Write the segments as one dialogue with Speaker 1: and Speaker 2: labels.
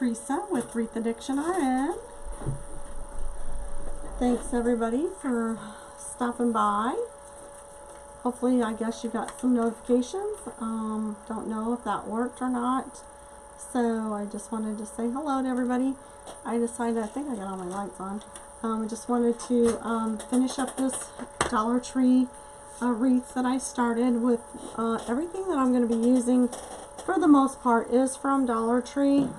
Speaker 1: Teresa with Wreath Addiction RN. Thanks everybody for stopping by. Hopefully, I guess you got some notifications. Don't know if that worked or not. So I just wanted to say hello to everybody. I decided, I think I got all my lights on. I just wanted to finish up this Dollar Tree wreath that I started with. Everything that I'm going to be using for the most part is from Dollar Tree.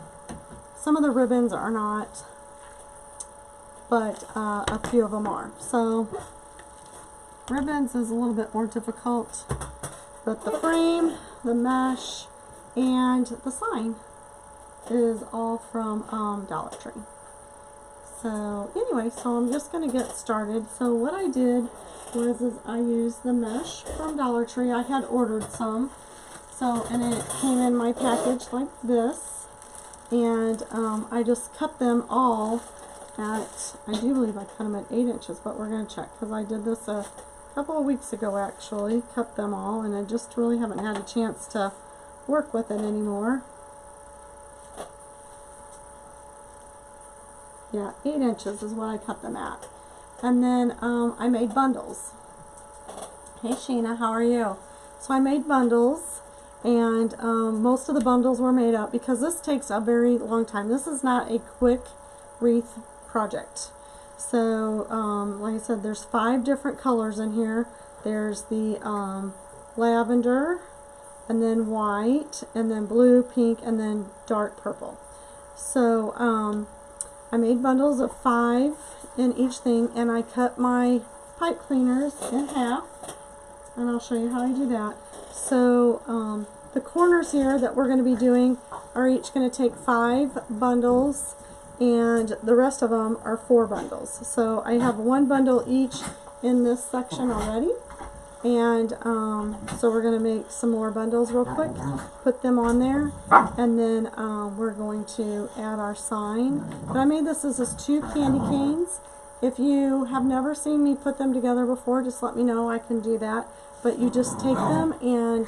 Speaker 1: Some of the ribbons are not, but a few of them are. So ribbons is a little bit more difficult, but the frame, the mesh, and the sign is all from Dollar Tree. So anyway, so I'm just going to get started. So what I did was I used the mesh from Dollar Tree. I had ordered some, so and it came in my package like this. And I just cut them all at, I do believe I cut them at 8 inches, but we're going to check because I did this a couple of weeks ago actually, cut them all, and I just really haven't had a chance to work with it anymore. Yeah, 8 inches is what I cut them at. And then I made bundles. Hey Sheena, how are you? So I made bundles. And most of the bundles were made up because this takes a very long time. This is not a quick wreath project. So, like I said, there's 5 different colors in here. There's the lavender, and then white, and then blue, pink, and then dark purple. So, I made bundles of 5 in each thing, and I cut my pipe cleaners in half. And I'll show you how I do that. So the corners here that we're going to be doing are each going to take 5 bundles, and the rest of them are 4 bundles. So I have 1 bundle each in this section already, and so we're going to make some more bundles real quick, put them on there, and then we're going to add our sign. But I made this as just 2 candy canes. If you have never seen me put them together before, just let me know, I can do that. But you just take them and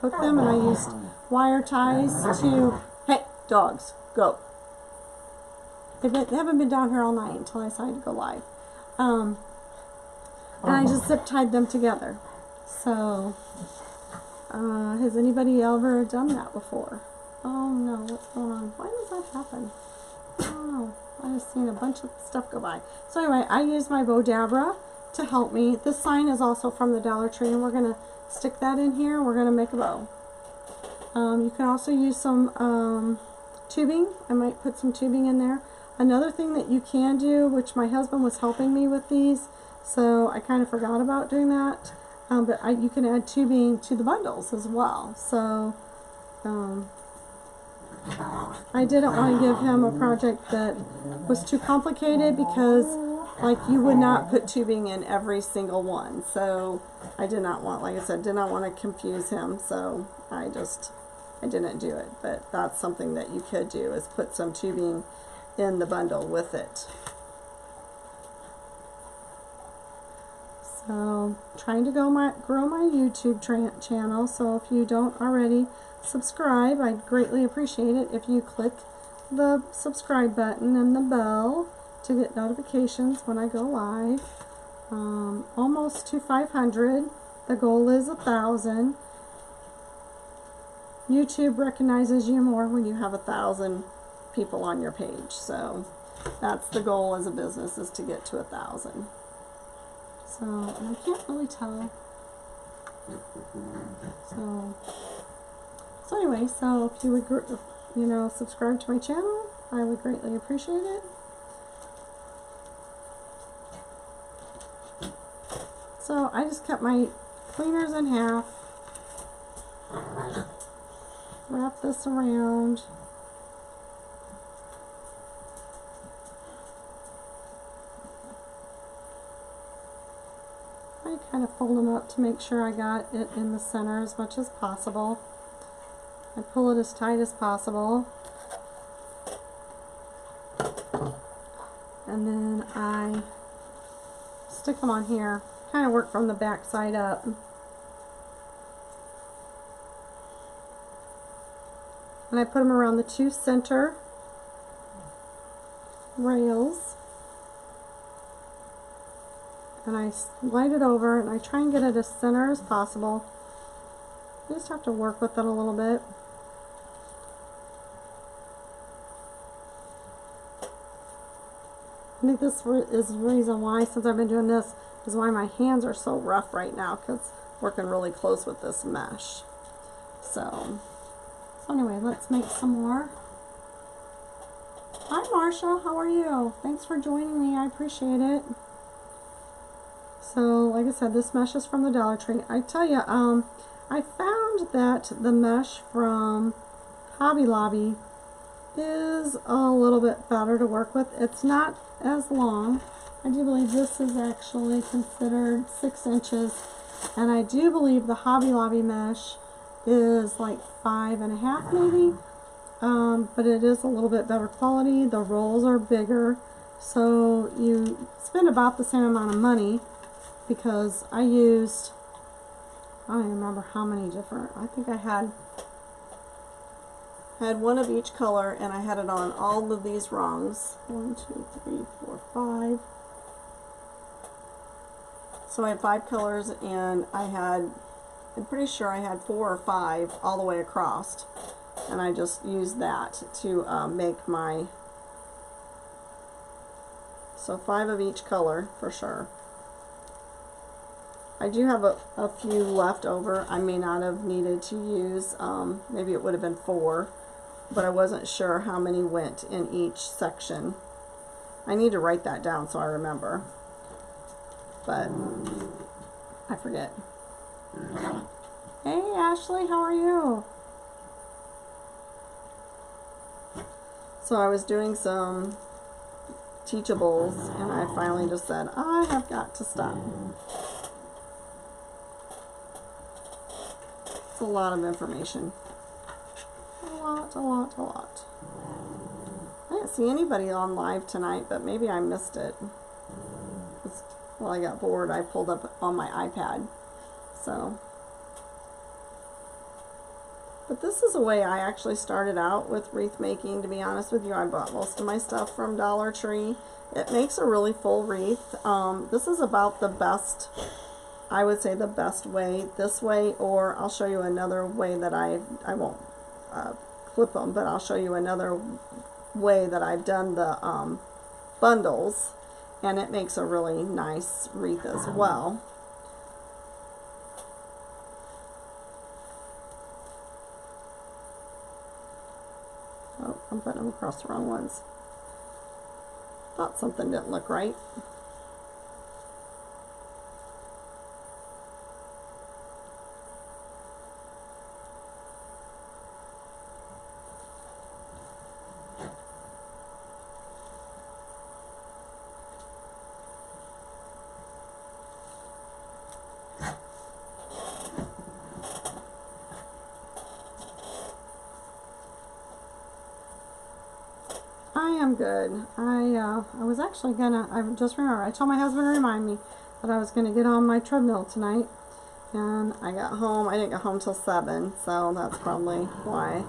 Speaker 1: hook them, and I used wire ties to, hey, dogs, go. They haven't been down here all night until I decided to go live. And I just zip tied them together. So, has anybody ever done that before? Oh no, what's going on? Why does that happen? I don't know. I just seen a bunch of stuff go by. So anyway, I used my Bodabra to help me. This sign is also from the Dollar Tree, and we're going to stick that in here. We're going to make a bow. You can also use some tubing. I might put some tubing in there. Another thing that you can do, which my husband was helping me with these, so I kind of forgot about doing that, but you can add tubing to the bundles as well. So I didn't want to give him a project that was too complicated because, like, you would not put tubing in every single one. So I did not want, like I said, did not want to confuse him. So I didn't do it. But that's something that you could do, is put some tubing in the bundle with it. So trying to grow my YouTube channel. So if you don't already subscribe, I'd greatly appreciate it if you click the subscribe button and the bell to get notifications when I go live. Almost to 500. The goal is 1,000. YouTube recognizes you more when you have 1,000 people on your page. So that's the goal as a business, is to get to 1,000. So, and I can't really tell. So anyway, so if you would, subscribe to my channel, I would greatly appreciate it. So I just cut my cleaners in half, wrap this around, I kind of fold them up to make sure I got it in the center as much as possible. I pull it as tight as possible, and then I stick them on here. Kind of work from the back side up. And I put them around the 2 center rails. And I slide it over and I try and get it as center as possible. You just have to work with it a little bit. I think this is the reason why, since I've been doing this, is why my hands are so rough right now, because working really close with this mesh. So anyway, let's make some more. Hi Marsha, how are you? Thanks for joining me, I appreciate it. So like I said, this mesh is from the Dollar Tree. I tell you, I found that the mesh from Hobby Lobby is a little bit better to work with. It's not as long. I do believe this is actually considered 6 inches, and I do believe the Hobby Lobby mesh is like 5.5 maybe, but it is a little bit better quality. The rolls are bigger, so you spend about the same amount of money, because I used, I don't even remember how many different, I think I had one of each color, and I had it on all of these rungs. 1, 2, 3, 4, 5. So I had 5 colors, and I'm pretty sure I had 4 or 5 all the way across, and I just used that to make my, so 5 of each color for sure. I do have a few left over. I may not have needed to use, maybe it would have been 4, but I wasn't sure how many went in each section. I need to write that down so I remember, but I forget. Hey Ashley, how are you? So I was doing some teachables, and I finally just said, I have got to stop. It's a lot of information. A lot. I didn't see anybody on live tonight, but maybe I missed it. While I got bored, I pulled up on my iPad. So, but this is a way I actually started out with wreath making, to be honest with you. I bought most of my stuff from Dollar Tree. It makes a really full wreath. This is about the best, I would say the best way, this way, or I'll show you another way that I won't clip them, but I'll show you another way that I've done the bundles, and it makes a really nice wreath as well. Oh, I'm putting them across the wrong ones. Thought something didn't look right. I am good. I was actually gonna, I just remember, I told my husband to remind me that I was gonna get on my treadmill tonight, and I got home, I didn't get home till 7, so that's probably why.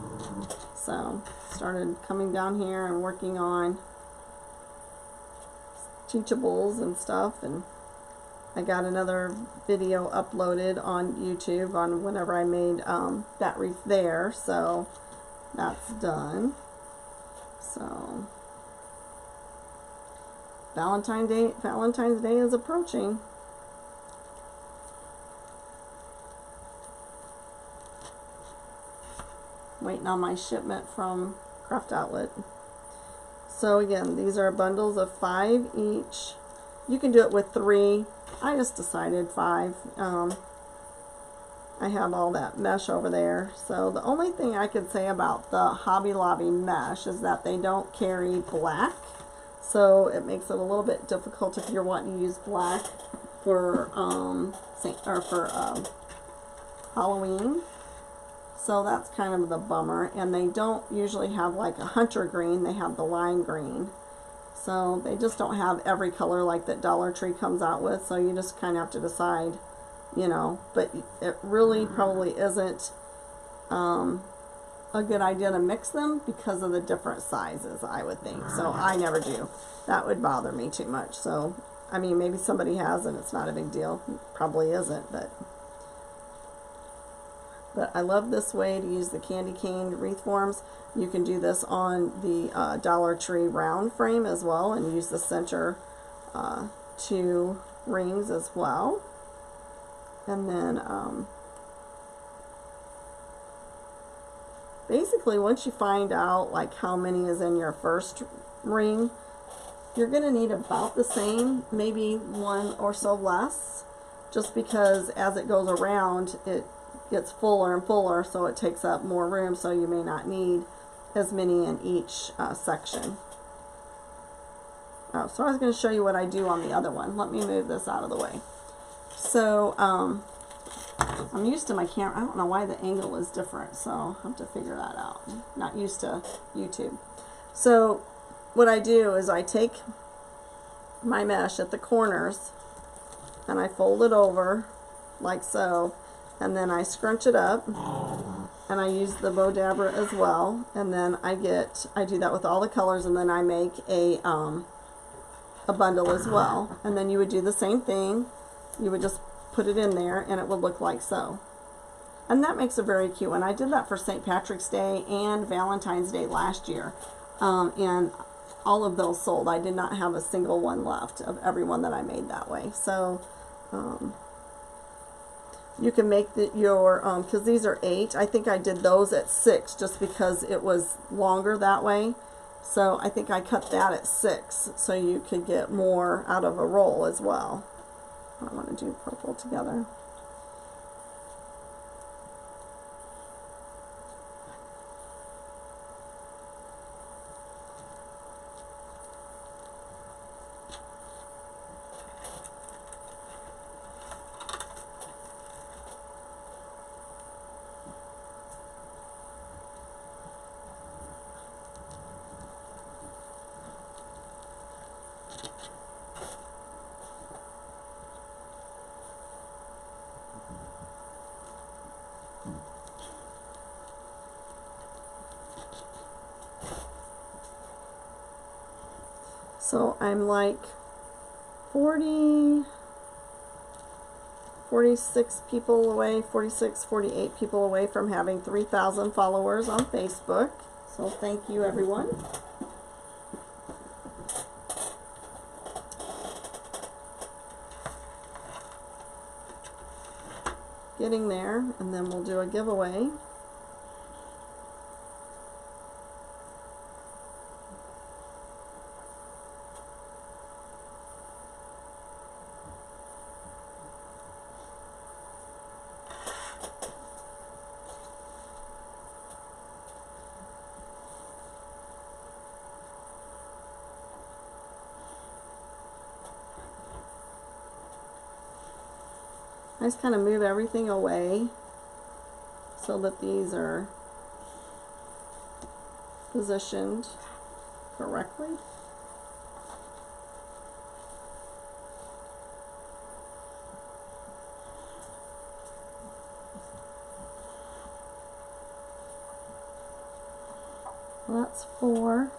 Speaker 1: So, started coming down here and working on teachables and stuff, and I got another video uploaded on YouTube on whenever I made that wreath there, so that's done. So Valentine's Day is approaching. Waiting on my shipment from Craft Outlet. So again, these are bundles of 5 each. You can do it with 3. I just decided 5. I have all that mesh over there. So the only thing I could say about the Hobby Lobby mesh is that they don't carry black. So it makes it a little bit difficult if you're wanting to use black for Halloween. So that's kind of the bummer. And they don't usually have like a hunter green, they have the lime green. So they just don't have every color like that Dollar Tree comes out with. So you just kind of have to decide, you know, but it really probably isn't a good idea to mix them because of the different sizes, I would think. So I never do. That would bother me too much. So, I mean, maybe somebody has and it's not a big deal. Probably isn't, but I love this way to use the candy cane wreath forms. You can do this on the Dollar Tree round frame as well and use the center 2 rings as well. And then basically once you find out like how many is in your first ring, you're going to need about the same, maybe 1 or so less, just because as it goes around it gets fuller and fuller, so it takes up more room, so you may not need as many in each section. Oh, so I was going to show you what I do on the other one. Let me move this out of the way. So I'm used to my camera. I don't know why the angle is different, so I'll have to figure that out. Not used to YouTube. So what I do is I take my mesh at the corners and I fold it over like so, and then I scrunch it up, and I use the bow dabber as well, and then I do that with all the colors, and then I make a bundle as well. And then you would do the same thing. You would just put it in there and it would look like so. And that makes a very cute one. I did that for St. Patrick's Day and Valentine's Day last year, and all of those sold. I did not have a single one left of every one that I made that way. So you can make your because these are 8. I think I did those at 6 just because it was longer that way. So I think I cut that at 6 so you could get more out of a roll as well. I want to do purple together. So I'm like 46 people away, 46, 48 people away from having 3,000 followers on Facebook. So thank you, everyone. Getting there, and then we'll do a giveaway. I just kind of move everything away so that these are positioned correctly. Well, that's 4.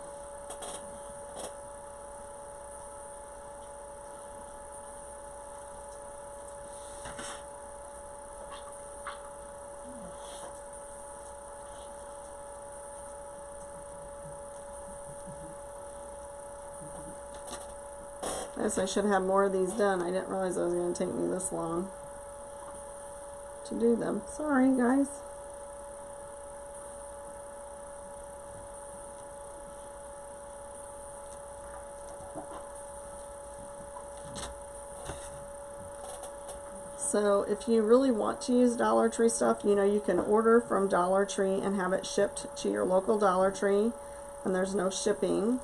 Speaker 1: I guess I should have more of these done. I didn't realize it was going to take me this long to do them. Sorry, guys. So if you really want to use Dollar Tree stuff, you know, you can order from Dollar Tree and have it shipped to your local Dollar Tree, and there's no shipping.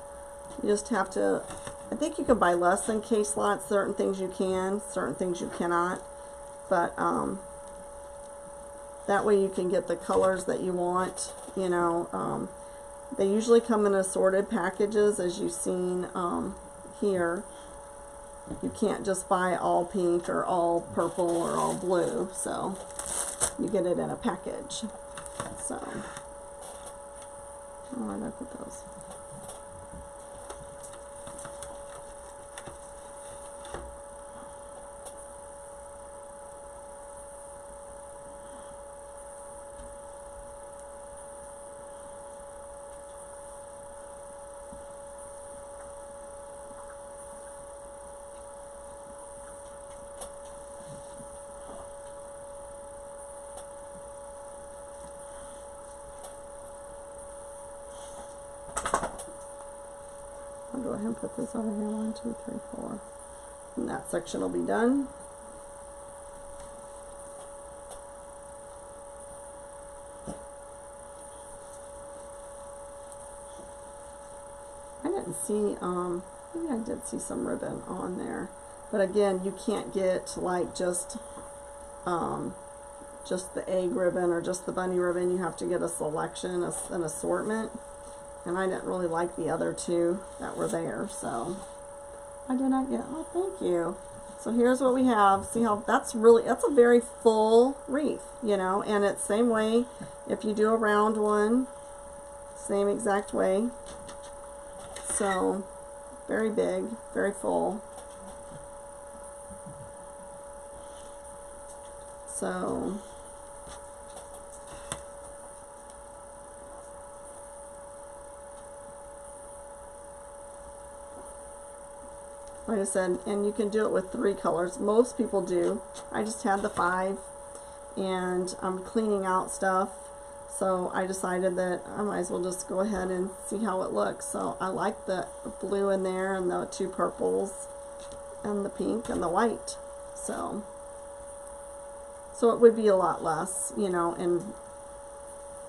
Speaker 1: You just have to, I think you can buy less than case lots. Certain things you can, certain things you cannot. But that way you can get the colors that you want. You know, they usually come in assorted packages, as you've seen here. You can't just buy all pink or all purple or all blue. So you get it in a package. So Oh, where did I put those? I'll go ahead and put this over here. 1, 2, 3, 4. And that section will be done. I didn't see, maybe I did see some ribbon on there. But again, you can't get like just the egg ribbon or just the bunny ribbon. You have to get a selection, an assortment. And I didn't really like the other two that were there, so I did not get, oh, thank you. So here's what we have. See how that's a very full wreath, you know, and it's same way if you do a round one, same exact way. So very big, very full. So like I said, and you can do it with 3 colors. Most people do. I just had the 5, and I'm cleaning out stuff, so I decided that I might as well just go ahead and see how it looks. So I like the blue in there, and the 2 purples, and the pink, and the white. So it would be a lot less, you know, and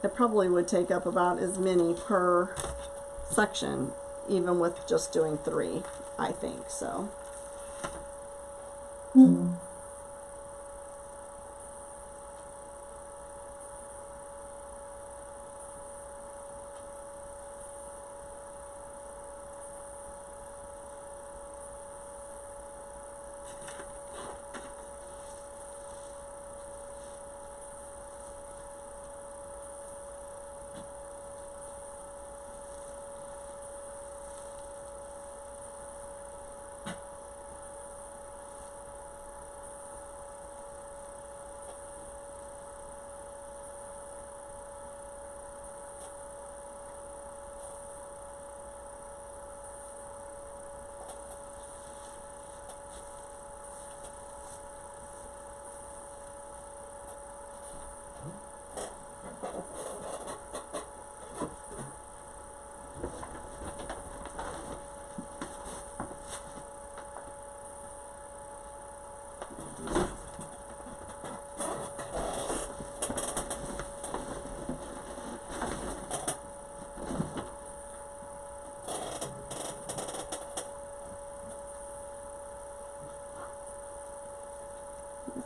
Speaker 1: it probably would take up about as many per section, even with just doing 3. I think so.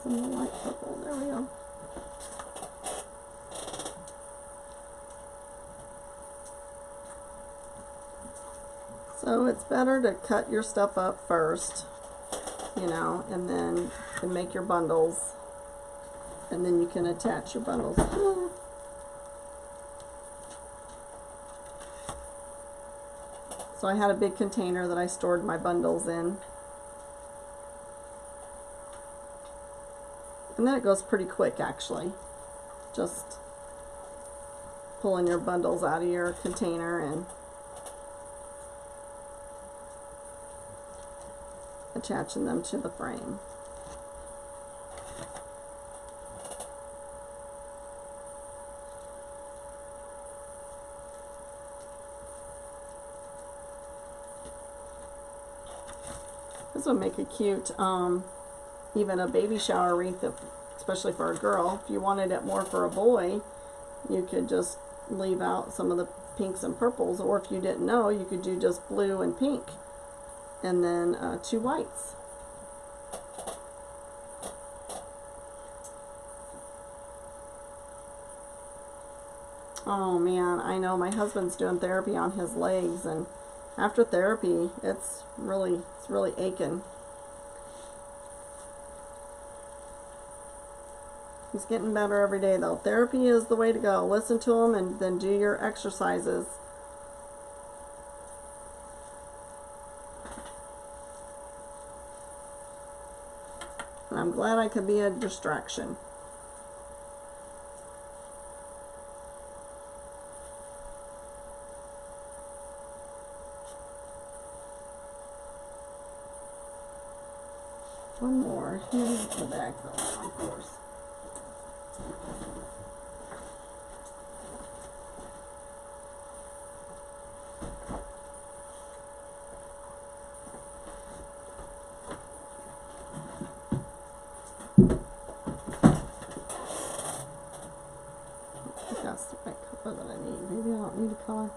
Speaker 1: Some of the light purple. There we go. So it's better to cut your stuff up first, you know, and then you can make your bundles, and then you can attach your bundles. So I had a big container that I stored my bundles in. And then it goes pretty quick, actually. Just pulling your bundles out of your container and attaching them to the frame. This would make a cute, even a baby shower wreath, especially for a girl. If you wanted it more for a boy, you could just leave out some of the pinks and purples, or if you didn't know, you could do just blue and pink, and then 2 whites. Oh man, I know my husband's doing therapy on his legs, and after therapy, it's really aching. He's getting better every day though. Therapy is the way to go. Listen to him and then do your exercises. And I'm glad I could be a distraction. One more. Here's the bag fell out, of course. I think that's the right color that I need. Maybe I don't need a color.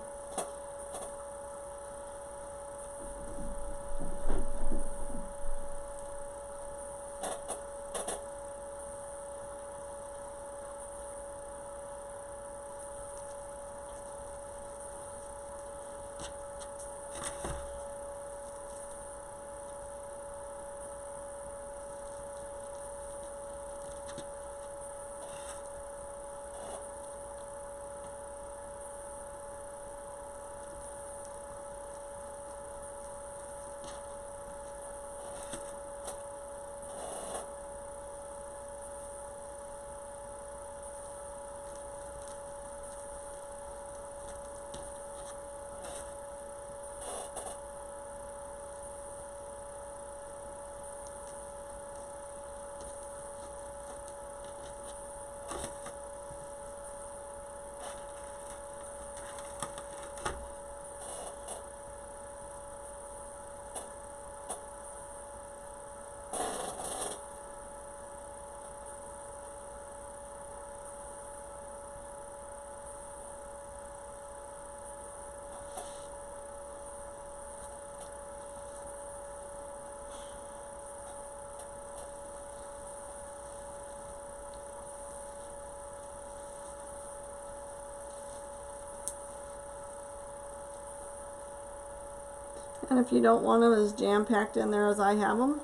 Speaker 1: And if you don't want them as jam-packed in there as I have them,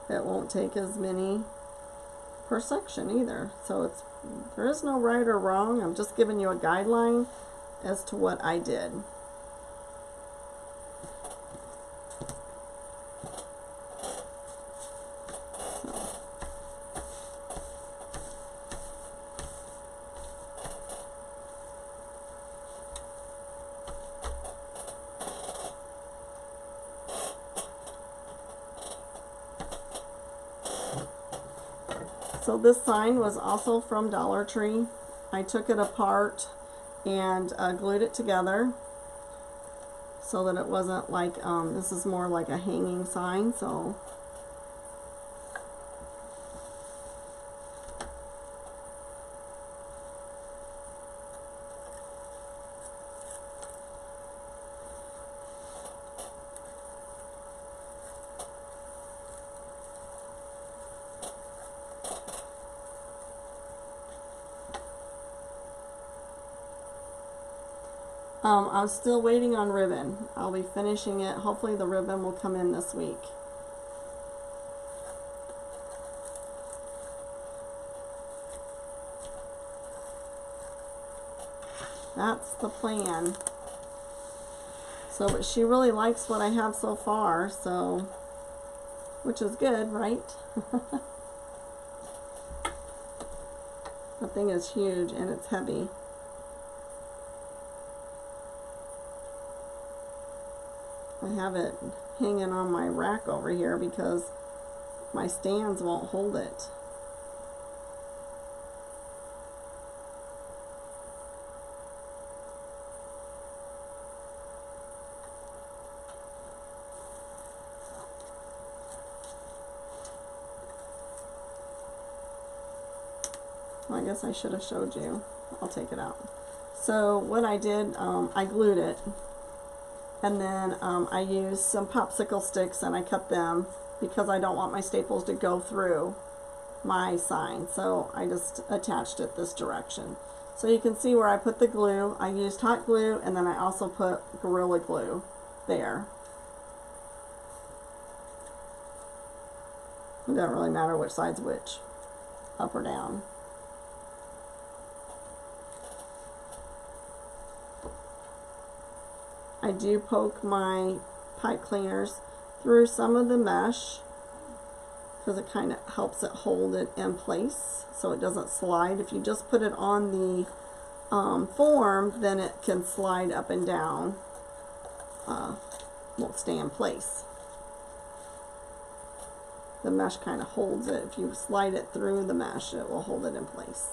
Speaker 1: it won't take as many per section either. So there is no right or wrong. I'm just giving you a guideline as to what I did. So this sign was also from Dollar Tree. I took it apart and glued it together so that it wasn't like, this is more like a hanging sign, so I'm still waiting on ribbon. I'll be finishing it. Hopefully the ribbon will come in this week. That's the plan. So, but she really likes what I have so far, so, which is good, right? The thing is huge and it's heavy. I have it hanging on my rack over here because my stands won't hold it. Well, I guess I should have showed you. I'll take it out. So what I did, I glued it. And then I used some popsicle sticks and I cut them because I don't want my staples to go through my sign. So I just attached it this direction. So you can see where I put the glue. I used hot glue and then I also put Gorilla Glue there. It doesn't really matter which side's which, up or down. I do poke my pipe cleaners through some of the mesh because it kind of helps it hold it in place so it doesn't slide. If you just put it on the form, then it can slide up and down, won't stay in place. The mesh kind of holds it. If you slide it through the mesh, it will hold it in place.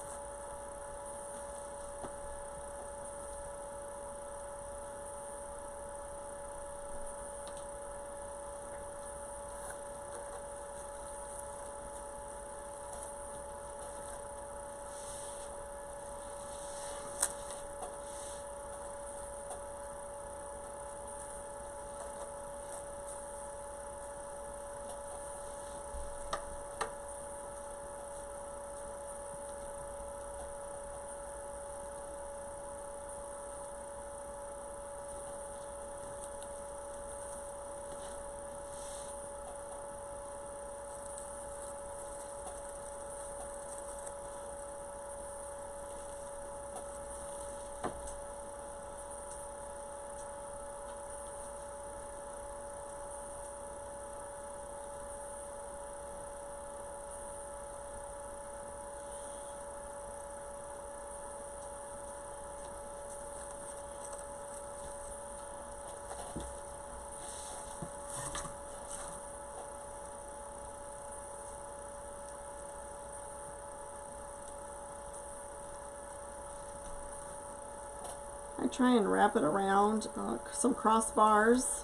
Speaker 1: I try and wrap it around some crossbars,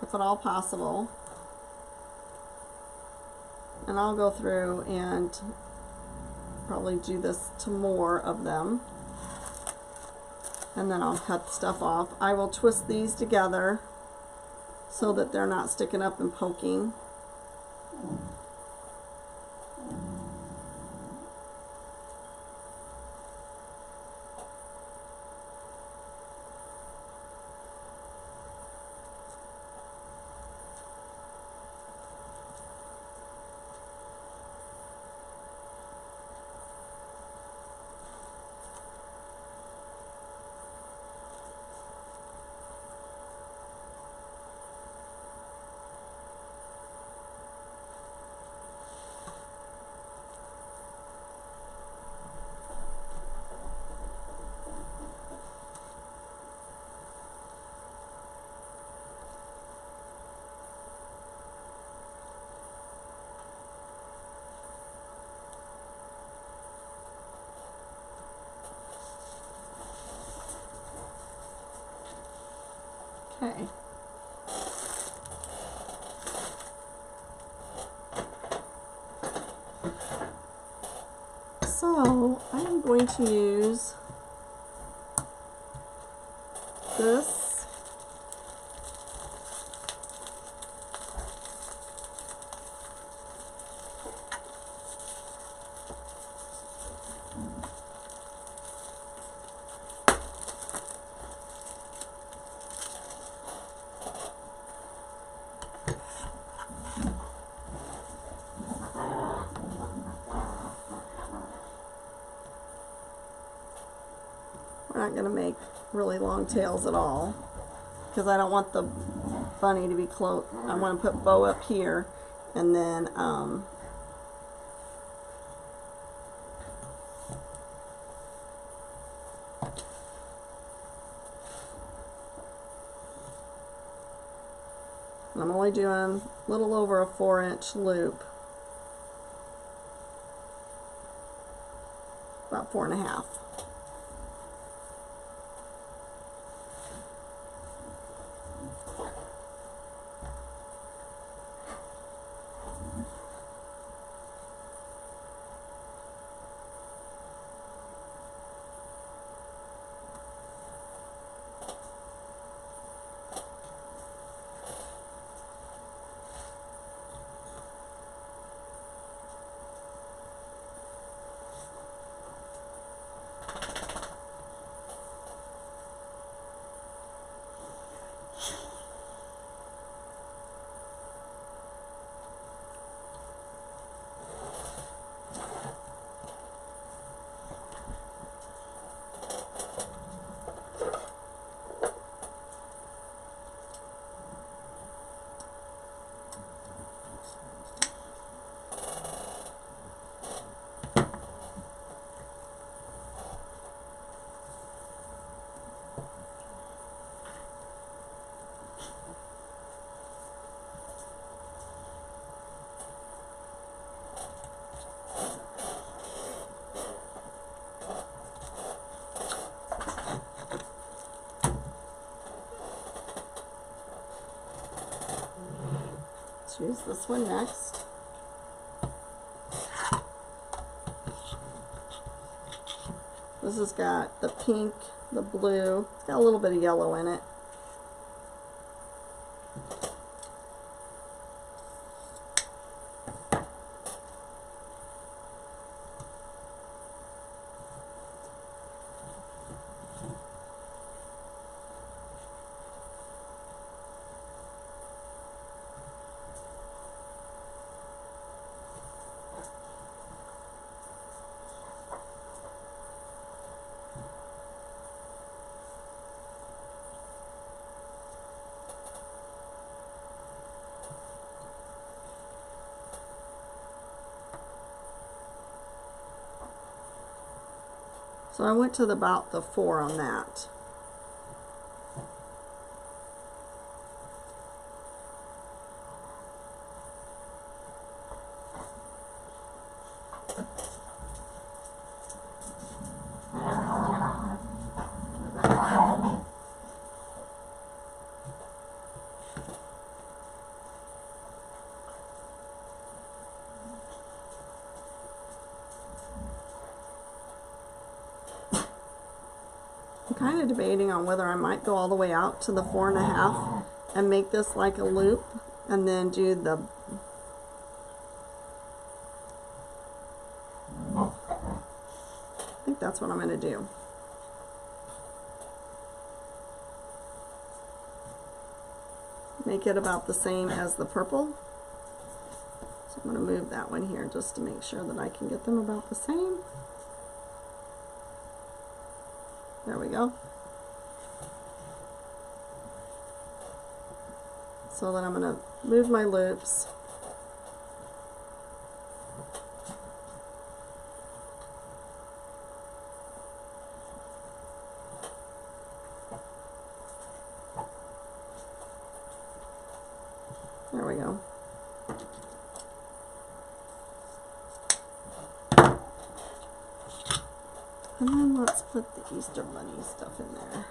Speaker 1: if at all possible. And I'll go through and probably do this to more of them. And then I'll cut stuff off. I will twist these together so that they're not sticking up and poking. Okay. So I'm going to use this. We're not going to make really long tails at all because I don't want the bunny to be close. I want to put bow up here and then I'm only doing a little over a 4-inch loop, about 4.5. Let's use this one next. This has got the pink, the blue, it's got a little bit of yellow in it. So I went to about the 4 on that. Kind of debating on whether I might go all the way out to the 4.5 and make this like a loop and then do the I think that's what I'm going to do. Make it about the same as the purple. So I'm going to move that one here just to make sure that I can get them about the same. There we go. So then I'm going to move my loops. There we go. And then let's put the Easter Bunny stuff in there.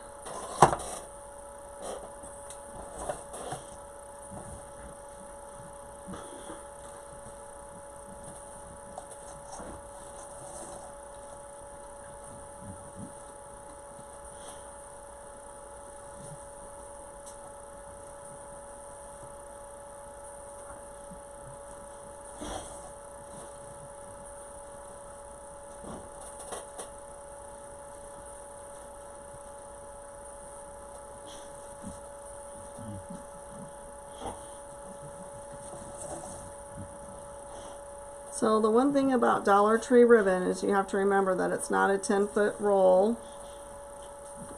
Speaker 1: So the one thing about Dollar Tree ribbon is you have to remember that it's not a 10-foot roll,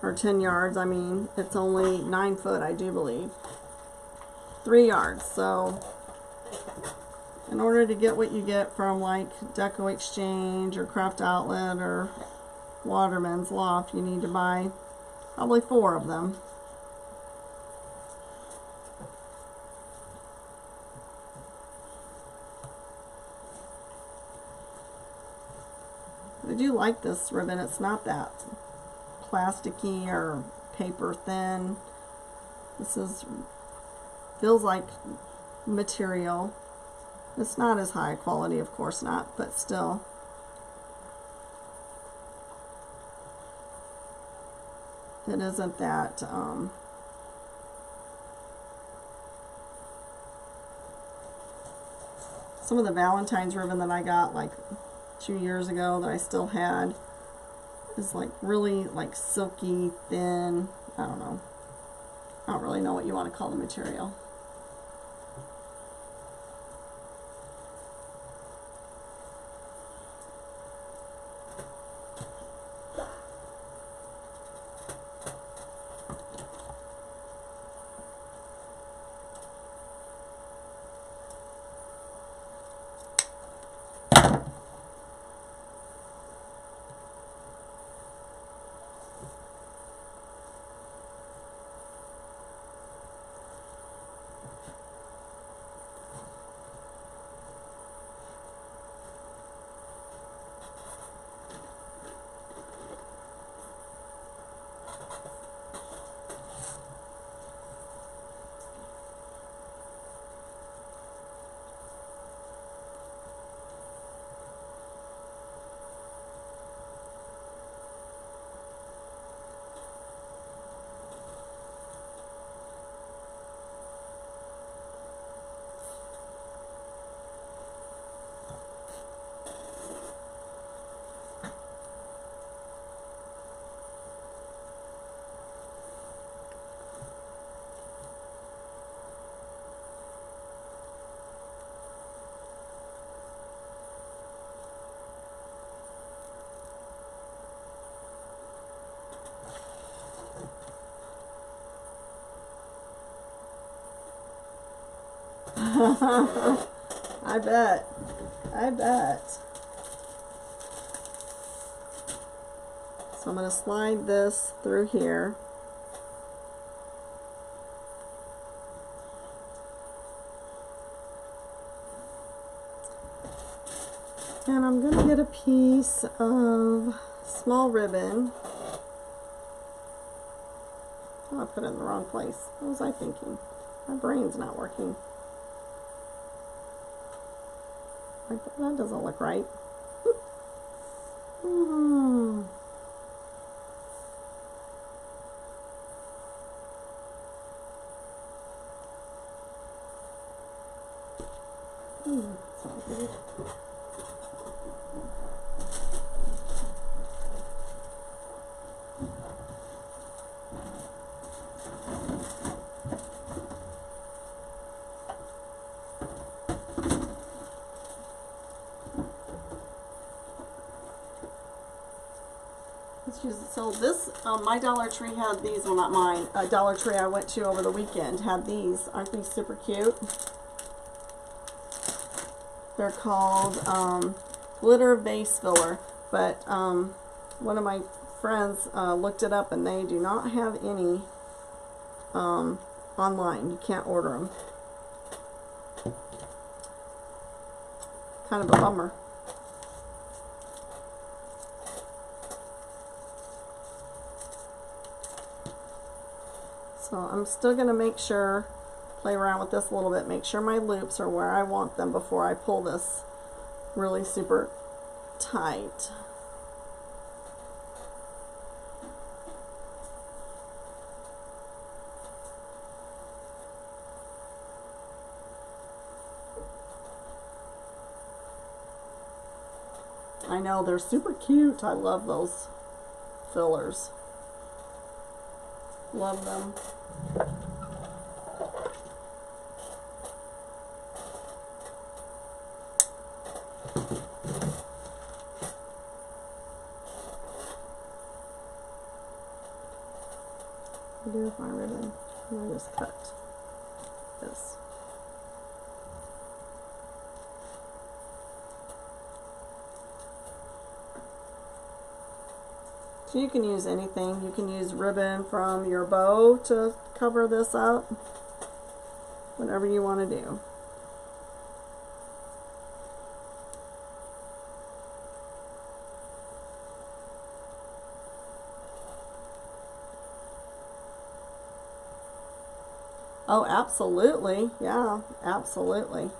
Speaker 1: or 10 yards, I mean. It's only 9 foot, I do believe. 3 yards. So in order to get what you get from like Deco Exchange or Craft Outlet or Waterman's Loft, you need to buy probably 4 of them. I do like this ribbon. It's not that plasticky or paper thin. This feels like material. It's not as high quality, of course not, but still. It isn't that some of the Valentine's ribbon that I got like 2 years ago that I still had is like really like silky, thin. I don't know. I don't really know what you want to call the material. I bet. I bet. So I'm going to slide this through here. And I'm going to get a piece of small ribbon. Oh, I put it in the wrong place. What was I thinking? My brain's not working. Like, that doesn't look right. Sounds good. So this, my Dollar Tree had these, well not mine, Dollar Tree I went to over the weekend had these. Aren't these super cute? They're called glitter vase filler, but one of my friends looked it up and they do not have any online. You can't order them. Kind of a bummer. So I'm still going to make sure, play around with this a little bit, make sure my loops are where I want them before I pull this really super tight. I know, they're super cute. I love those fillers. Love them. What do with my ribbon? I just cut this. So you can use anything. You can use ribbon from your bow to cover this up. Whatever you want to do. Oh, absolutely. Yeah, absolutely.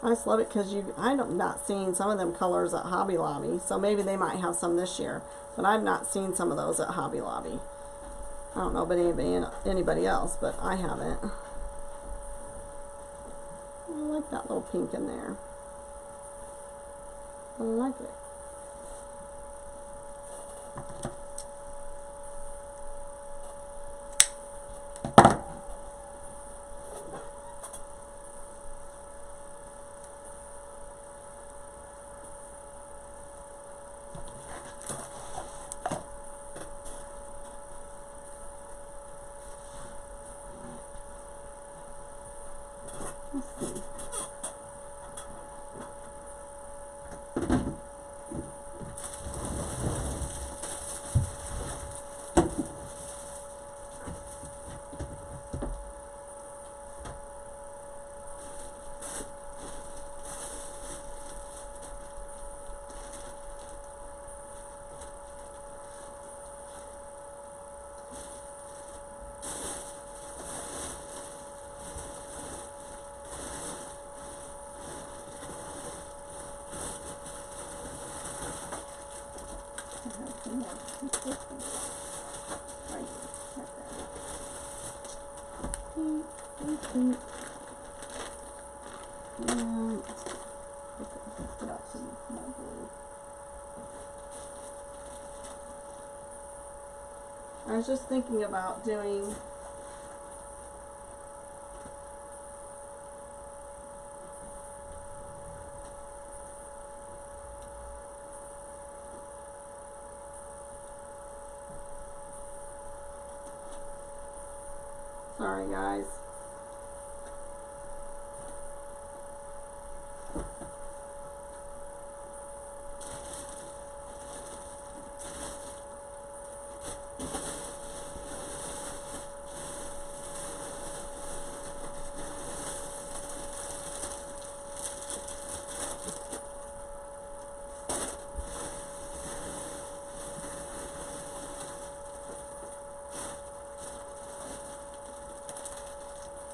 Speaker 1: I just love it because I've not seen some of them colors at Hobby Lobby, so maybe they might have some this year, but I've not seen some of those at Hobby Lobby. I don't know about anybody else, but I haven't. I like that little pink in there. I like it. I was just thinking about doing Sorry, guys.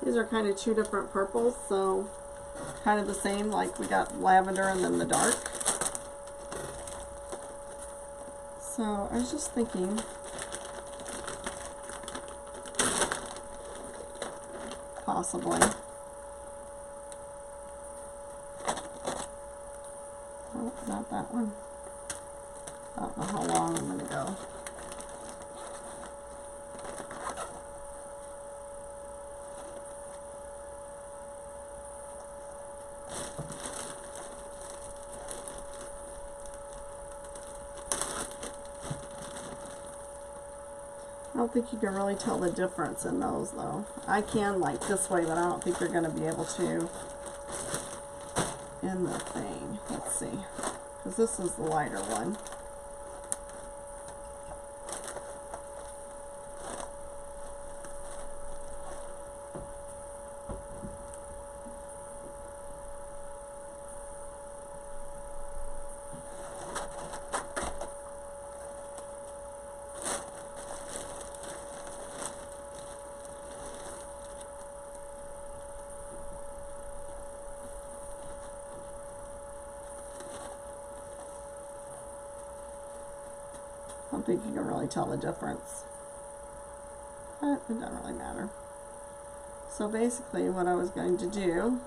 Speaker 1: These are kind of two different purples, so kind of the same, like we got lavender and then the dark. So I was just thinking, possibly. Oh, not that one. I don't know how long I'm going to go. I don't think you can really tell the difference in those, though. I can like this way, but I don't think you're going to be able to in the thing. Let's see, because this is the lighter one. I don't think you can really tell the difference, but it doesn't really matter. So basically what I was going to do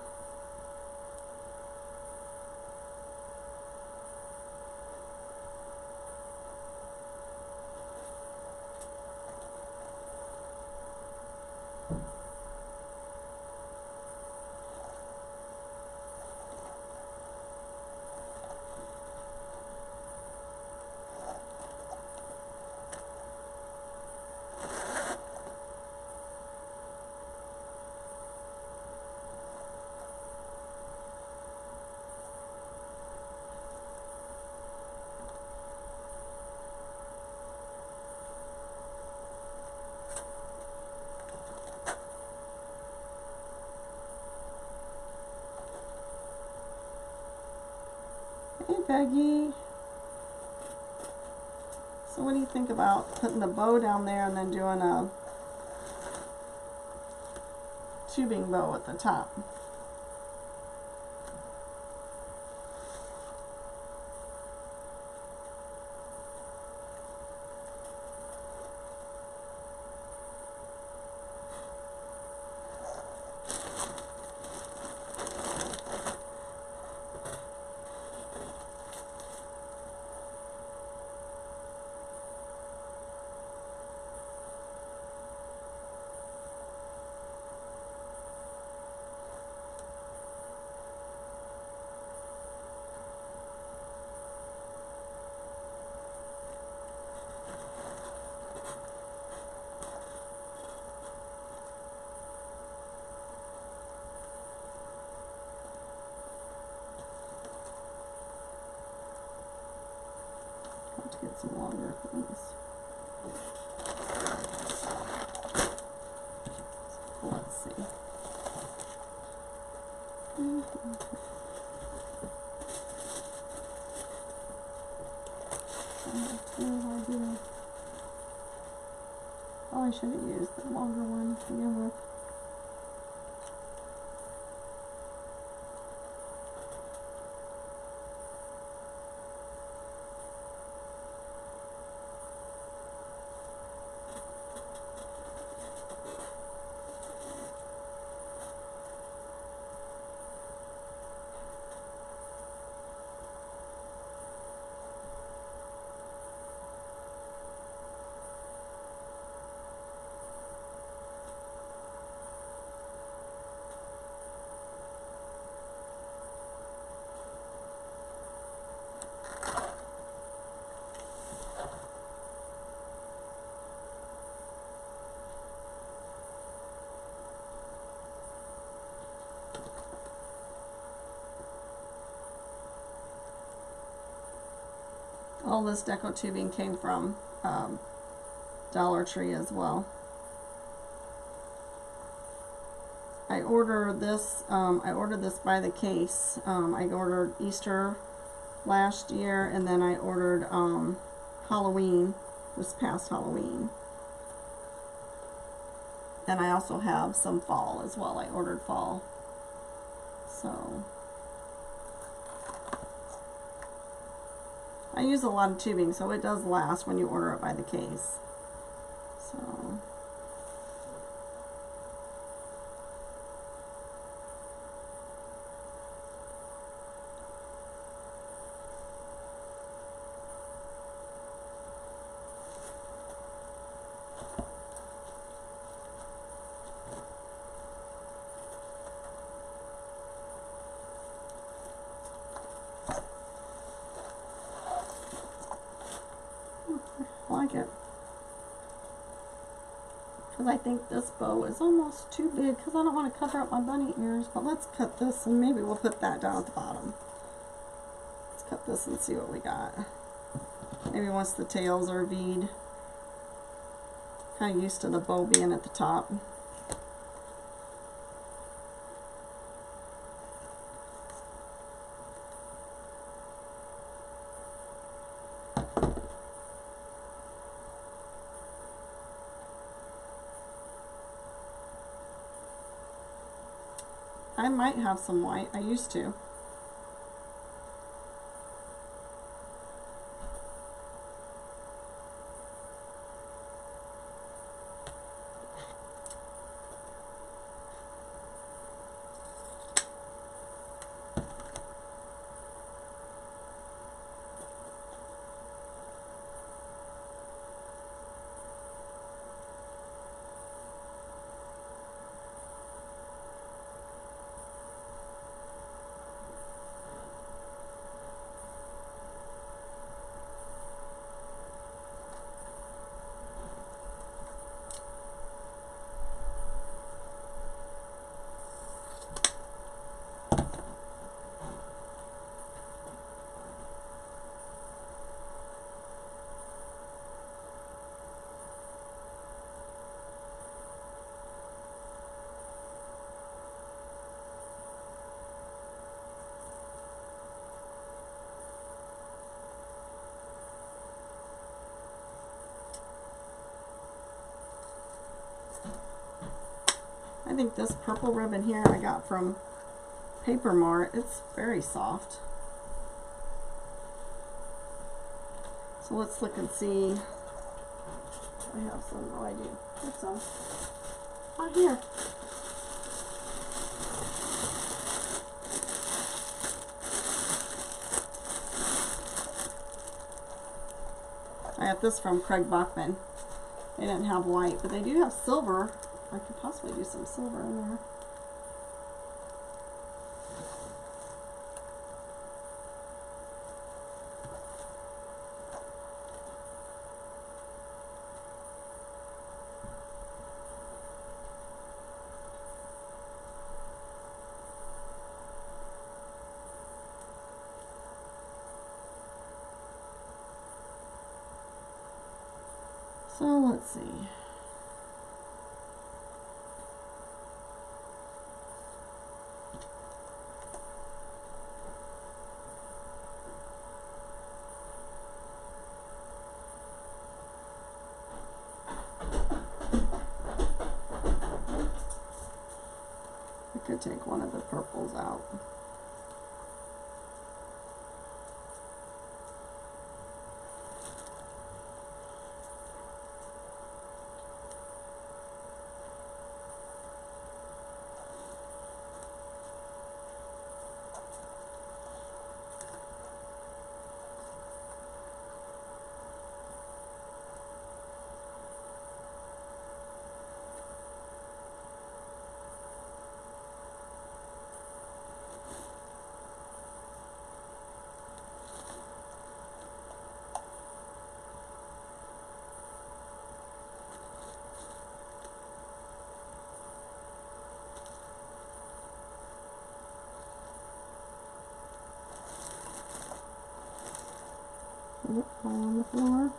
Speaker 1: Hey, Peggy. So what do you think about putting the bow down there and then doing a tubing bow at the top? To get some longer things. Let's see. Oh, I should have used the longer one to begin with. All this deco tubing came from Dollar Tree as well. I ordered this by the case. I ordered Easter last year, and then I ordered Halloween, this past Halloween. And I also have some fall as well. I ordered fall. So I use a lot of tubing, so it does last when you order it by the case. So I like it. Because I think this bow is almost too big because I don't want to cover up my bunny ears. But let's cut this and maybe we'll put that down at the bottom. Let's cut this and see what we got. Maybe once the tails are V'd. Kind of used to the bow being at the top. I might have some white. I used to. I think this purple ribbon here I got from Paper Mart. It's very soft. So let's look and see. I have some. Oh, I do. There's some. Oh, here. I got this from Craig Bachman. They didn't have white, but they do have silver. I could possibly do some silver in there. So let's see. I could take one of the purples out. Is it all on the floor?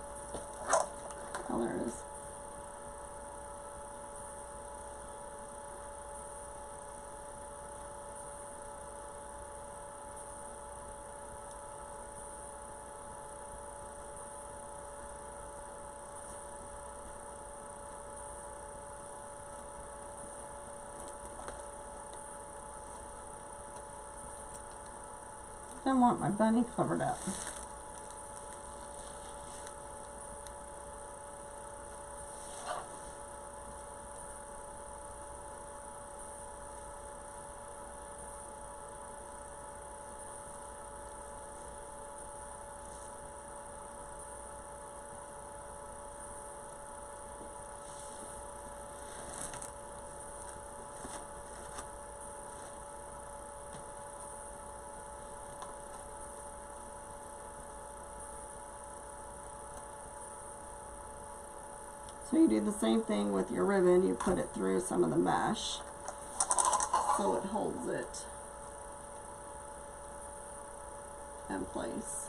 Speaker 1: Oh, there it is. I don't want my bunny covered up. So you do the same thing with your ribbon. You put it through some of the mesh so it holds it in place.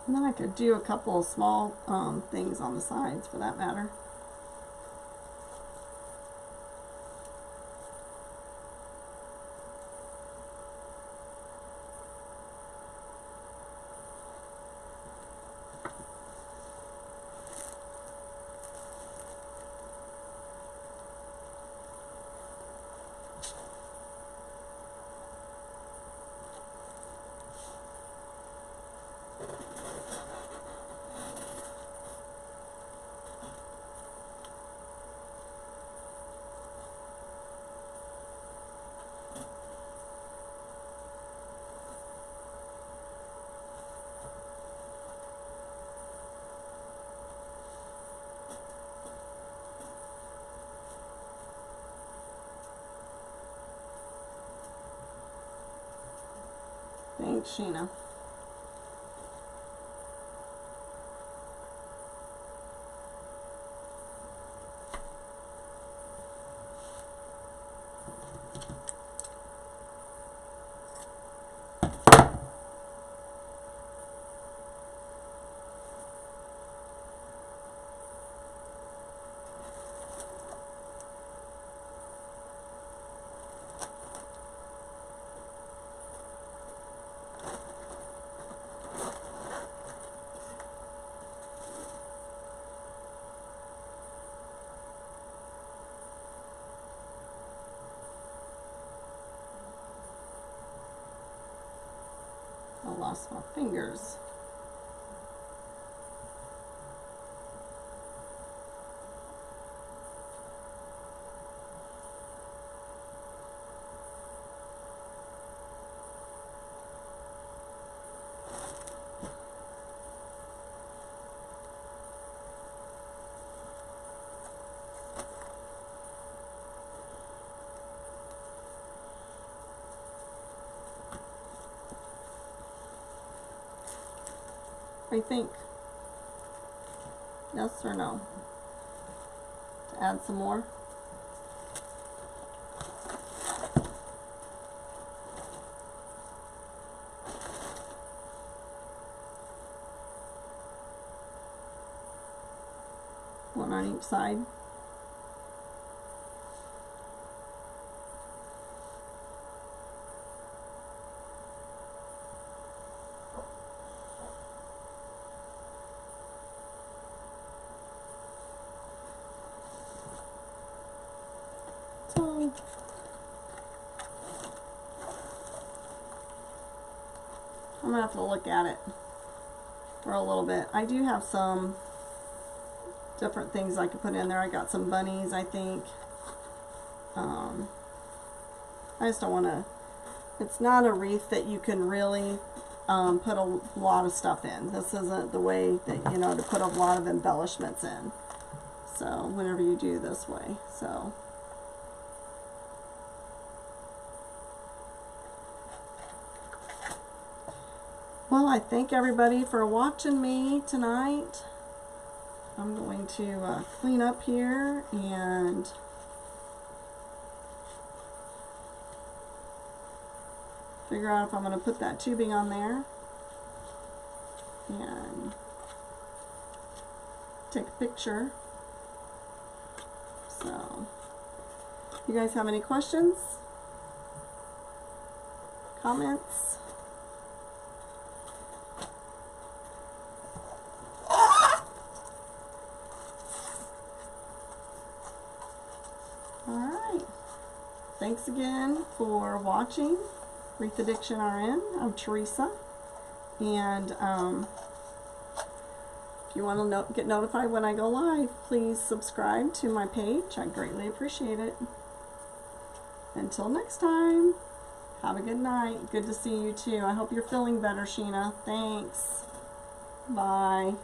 Speaker 1: And then I could do a couple of small things on the sides for that matter. Thanks, Sheena. I lost my fingers. What do you think? Yes or no? To add some more? One on each side. So I'm gonna have to look at it for a little bit. I do have some different things I could put in there. I got some bunnies, I think. I just don't want to, it's not a wreath that you can really put a lot of stuff in. This isn't the way that, you know, to put a lot of embellishments in. So whenever you do this way, so. Well, I thank everybody for watching me tonight. I'm going to clean up here and figure out if I'm going to put that tubing on there and take a picture. So, you guys have any questions? Comments? Alright. Thanks again for watching Wreath Addiction RN. I'm Teresa. And if you want to get notified when I go live, please subscribe to my page. I greatly appreciate it. Until next time, have a good night. Good to see you too. I hope you're feeling better, Sheena. Thanks. Bye.